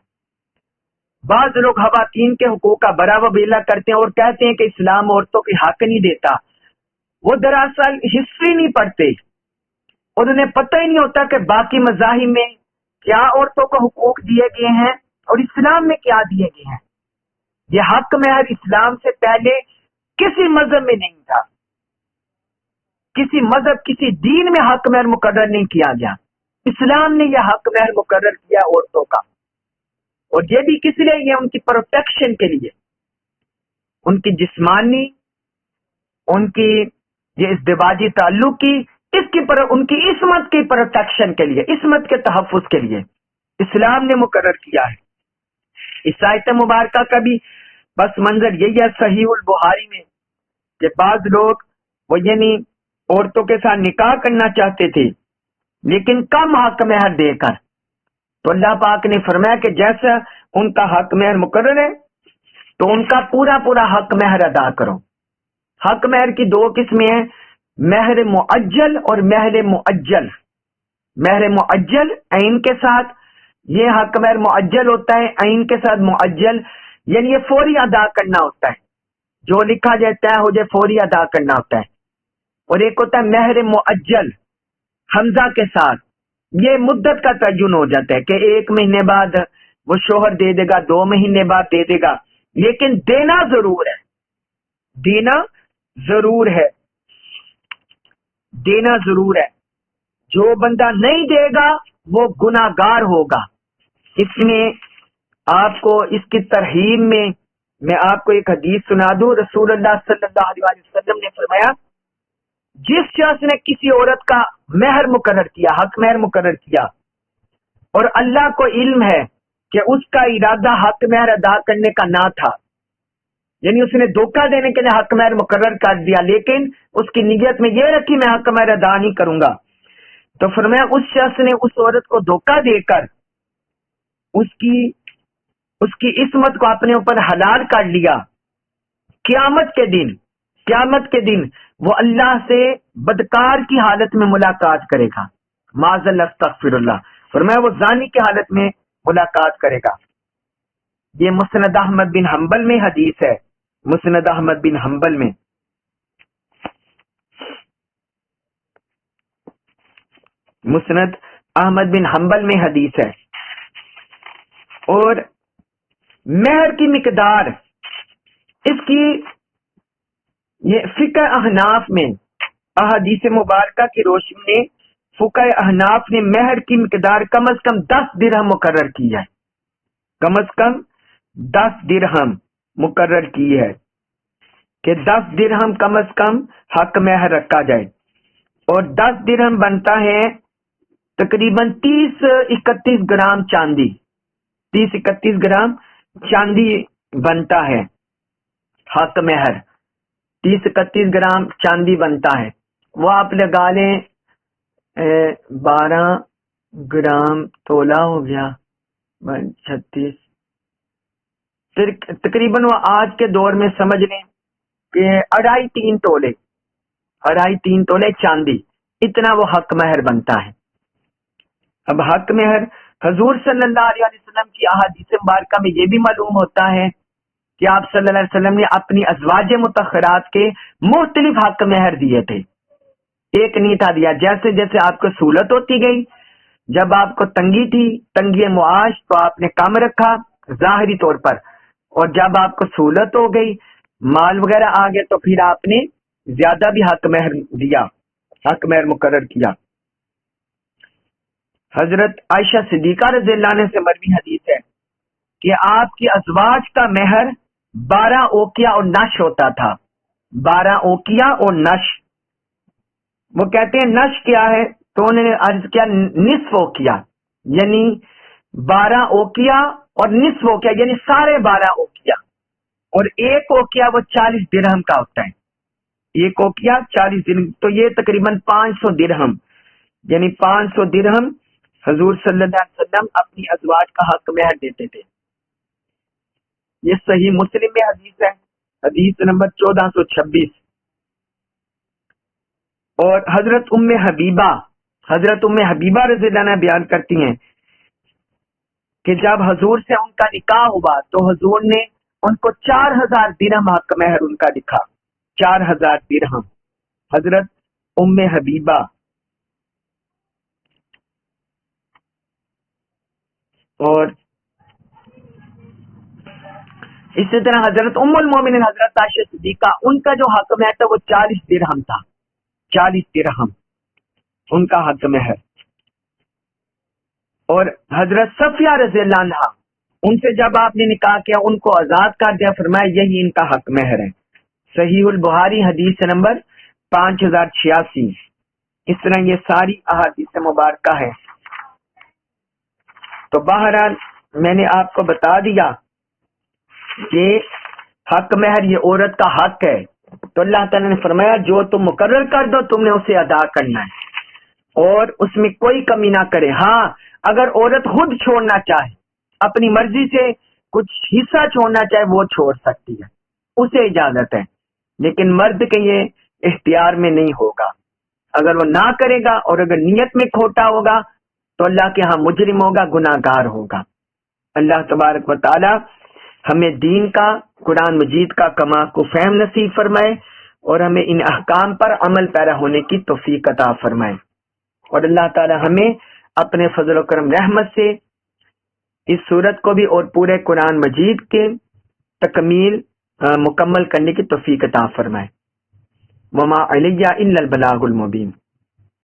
بعض لوگ خواتین کے حقوق کا بڑا وبیلہ کرتے ہیں اور کہتے ہیں کہ اسلام عورتوں کے حق نہیں دیتا. وہ دراصل ہسٹری نہیں پڑھتے اور انہیں پتہ ہی نہیں ہوتا کہ باقی مذاہب میں کیا عورتوں کو حقوق دیے گئے ہیں اور اسلام میں کیا دیے گئے ہیں. یہ حق مہر اسلام سے پہلے کسی مذہب میں نہیں تھا. کسی مذہب کسی دین میں حق مہر مقرر نہیں کیا گیا. اسلام نے یہ حق مہر مقرر کیا عورتوں کا. اور یہ بھی کس لیے؟ یہ ان کی پروٹیکشن کے لیے، ان کی جسمانی، ان کی یہ ازدواجی تعلق کی ان کی عصمت کی پروٹیکشن کے لیے، عصمت کے تحفظ کے لیے اسلام نے مقرر کیا ہے. اس آیت مبارکہ کا بھی بس منظر یہی ہے صحیح البخاری میں کہ بعض لوگ وہ یعنی عورتوں کے ساتھ نکاح کرنا چاہتے تھے لیکن کم حق مہر دے کر، تو اللہ پاک نے فرمایا کہ جیسا ان کا حق مہر مقرر ہے تو ان کا پورا پورا حق مہر ادا کرو. حق مہر کی دو قسمیں ہیں، مہر معجل اور مہر معجل. مہر معجل عین کے ساتھ، یہ حق مہر معجل ہوتا ہے، عین کے ساتھ معجل، یعنی یہ فوری ادا کرنا ہوتا ہے، جو لکھا جاتا ہے مجھے فوری ادا کرنا ہوتا ہے. اور ایک ہوتا ہے مہر معجل حمزہ کے ساتھ، یہ مدت کا تعین ہو جاتا ہے کہ 1 مہینے بعد وہ شوہر دے دے گا، 2 مہینے بعد دے دے گا، لیکن دینا ضرور ہے. دینا ضرور ہے، دینا ضرور ہے. جو بندہ نہیں دے گا وہ گناہگار ہوگا. اس میں آپ کو اس کی ترغیب میں آپ کو ایک حدیث سنا دوں. رسول اللہ صلی اللہ علیہ وسلم نے فرمایا جس شخص نے کسی عورت کا مہر مقرر کیا، حق مہر مقرر کیا، اور اللہ کو علم ہے کہ اس کا ارادہ حق مہر ادا کرنے کا نہ تھا، یعنی اس نے دھوکہ دینے کے لیے حق مہر مقرر کر دیا لیکن اس کی نیت میں یہ رکھی میں حق مہر ادا نہیں کروں گا، تو فرمایا اس شخص نے اس عورت کو دھوکہ دے کر اس کی عصمت کو اپنے اوپر حلال کر لیا. قیامت کے دن وہ اللہ سے بدکار کی حالت میں ملاقات کرے گا. معاذ اللہ، استغفر اللہ. فرمایا وہ زانی کی حالت میں ملاقات کرے گا. یہ مسند احمد بن حنبل میں حدیث ہے، مسند احمد بن حنبل میں. مسند احمد بن حنبل میں حدیث ہے. اور مہر کی مقدار، اس کی یہ فقہ احناف میں احادیث مبارکہ کی روشنی میں فقہ احناف نے مہر کی مقدار کم از کم 10 درہم مقرر کی ہے. کم از کم 10 درہم مقرر کی ہے کہ 10 درہم کم از کم حق مہر رکھا جائے. اور 10 درہم بنتا ہے تقریباً 30-31 گرام چاندی. 30-31 گرام چاندی بنتا ہے حق مہر. 30-31 گرام چاندی بنتا ہے. وہ آپ لگا لیں 12 گرام تولہ ہو گیا 36، تقریباً وہ آج کے دور میں سمجھ لیں کہ 2.5-3 تولے چاندی، اتنا وہ حق مہر بنتا ہے. اب حق مہر حضور صلی اللہ علیہ وسلم کی احادیث مبارکہ میں یہ بھی معلوم ہوتا ہے کہ آپ صلی اللہ علیہ وسلم نے اپنی ازواج مطہرات کے مختلف حق مہر دیے تھے. ایک نہیں تھا دیا. جیسے جیسے آپ کو سہولت ہوتی گئی، جب آپ کو تنگی تھی، تنگی معاش، تو آپ نے کم رکھا ظاہری طور پر، اور جب آپ کو سہولت ہو گئی، مال وغیرہ آ گئے، تو پھر آپ نے زیادہ بھی حق مہر دیا، حق مہر مقرر کیا. حضرت عائشہ صدیقہ رضی اللہ عنہ سے مروی حدیث ہے کہ آپ کی ازواج کا مہر 12 اوقیہ اور نش ہوتا تھا. 12 اوقیہ اور نش. وہ کہتے ہیں نش کیا ہے، تو انہوں نے عرض کیا نصف اوقیہ، یعنی 12 اوقیہ اور نصف اوقیہ یعنی سارے 12 اوقیہ. اور ایک اوقیہ وہ 40 درہم کا ہوتا ہے. ایک اوقیہ 40 درہم، تو یہ تقریباً 500 درہم، یعنی 500 درہم حضور صلی اللہ علیہ وسلم اپنی ازواج کا حق مہر دیتے تھے. یہ صحیح مسلم میں حدیث ہے. حدیث نمبر 1426. اور حضرت ام حبیبہ رضی اللہ عنہ بیان کرتی ہیں کہ جب حضور سے ان کا نکاح ہوا تو حضور نے ان کو 4000 درہم حق مہر ان کا لکھا. 4000 درہم. حضرت ام حبیبہ. اور اسی طرح حضرت ام المومنین حضرت عائشہ صدیقہ، ان کا جو حق مہر تھا وہ 40 درہم تھا. 40 درہم ان کا حق مہر. اور حضرت صفیہ رضی اللہ عنہ، ان سے جب آپ نے نکاح کیا ان کو آزاد کر دیا، فرمایا یہی ان کا حق مہر ہے. صحیح البخاری حدیث نمبر 5086. اس طرح یہ ساری احادیث مبارکہ ہے. تو بہرحال میں نے آپ کو بتا دیا کہ حق مہر یہ عورت کا حق ہے. تو اللہ تعالیٰ نے فرمایا جو تم مقرر کر دو تم نے اسے ادا کرنا ہے اور اس میں کوئی کمی نہ کرے. ہاں اگر عورت خود چھوڑنا چاہے، اپنی مرضی سے کچھ حصہ چھوڑنا چاہے، وہ چھوڑ سکتی ہے، اسے اجازت ہے. لیکن مرد کے یہ اختیار میں نہیں ہوگا. اگر وہ نہ کرے گا اور اگر نیت میں کھوٹا ہوگا تو اللہ کے ہاں مجرم ہوگا، گناہ گار ہوگا. اللہ تبارک و تعالی ہمیں دین کا، قرآن مجید کا کما کو فہم نصیب فرمائے اور ہمیں ان احکام پر عمل پیرا ہونے کی توفیق عطا فرمائے. اور اللہ تعالی ہمیں اپنے فضل و کرم رحمت سے اس صورت کو بھی اور پورے قرآن مجید کے مکمل کرنے کی توفیق عطا فرمائے. وما علیہ الا البلاغ المبین.